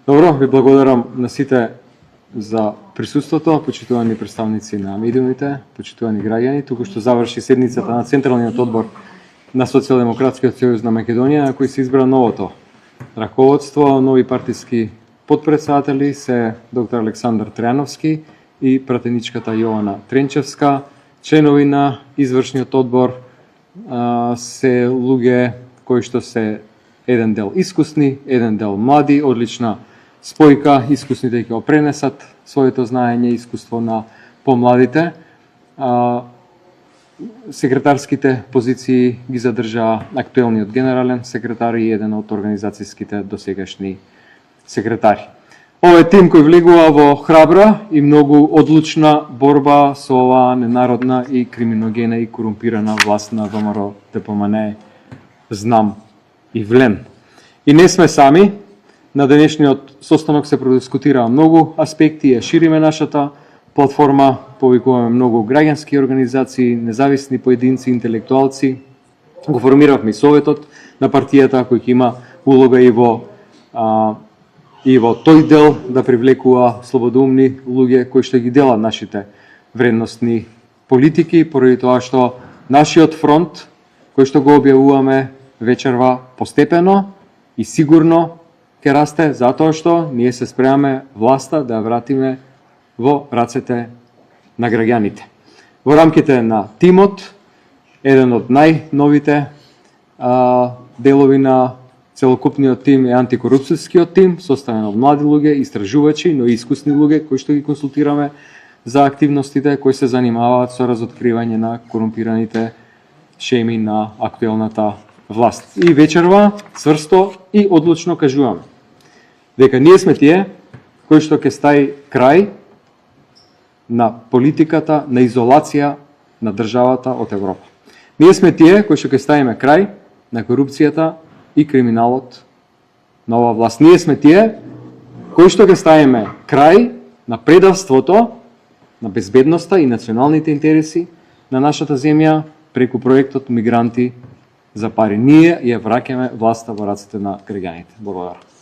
Добро, ви благодарам на сите за присуството, почитувани представници на медиумите, почитувани граѓани. Туку што заврши седницата на Централниот одбор на Социјалдемократскиот сојуз на Македонија, на кој се избра новото раководство, нови партиски подпредседатели се доктор Александар Тројановски и пратеничката Јована Тренчевска. Членови на извршниот одбор се луѓе кои што се еден дел искусни, еден дел млади, одлична спојка, искусните ќе го пренесат своето знаење и искуство на помладите. Секретарските позиции ги задржа актуелниот генерален секретар и еден од организацијските досегашни секретари. Овој тим кој влегува во храбра и многу одлучна борба со оваа ненародна и криминогена и корумпирана власт на ВМРО ДПМН знам и влем. И не сме сами. На денешниот состанок се продискутираа многу аспекти, ја шириме нашата платформа, повикуваме многу граѓански организации, независни поединци, интелектуалци. Го формиравме и советот на партијата кој ќе има улога и во тој дел да привлекува слободоумни луѓе кои што ги делат нашите вредностни политики, поради тоа што нашиот фронт кој што го објавуваме вечерва постепено и сигурно ќе расте, затоа што ние се спремаме власта да ја вратиме во рацете на граѓаните. Во рамките на тимот, еден од најновите делови на целокупниот тим е антикорупцијскиот тим, составен од млади луѓе, истражувачи, но и искусни луѓе кои што ги консултираме за активностите кои се занимаваат со разоткривање на корумпираните шеми на актуелната власт. И вечерва цврсто и одлучно кажуваме дека ние сме тие кои што ќе стаи крај на политиката на изолација на државата од Европа. Ние сме тие кои што ќе ставиме крај на корупцијата и криминалот на оваа власт. Ние сме тие кои што ќе ставиме крај на предавството, на безбедноста и националните интереси на нашата земја преку проектот Мигранти за пари. Ние ја враќаме власта во рацете на граѓаните. Благодарам.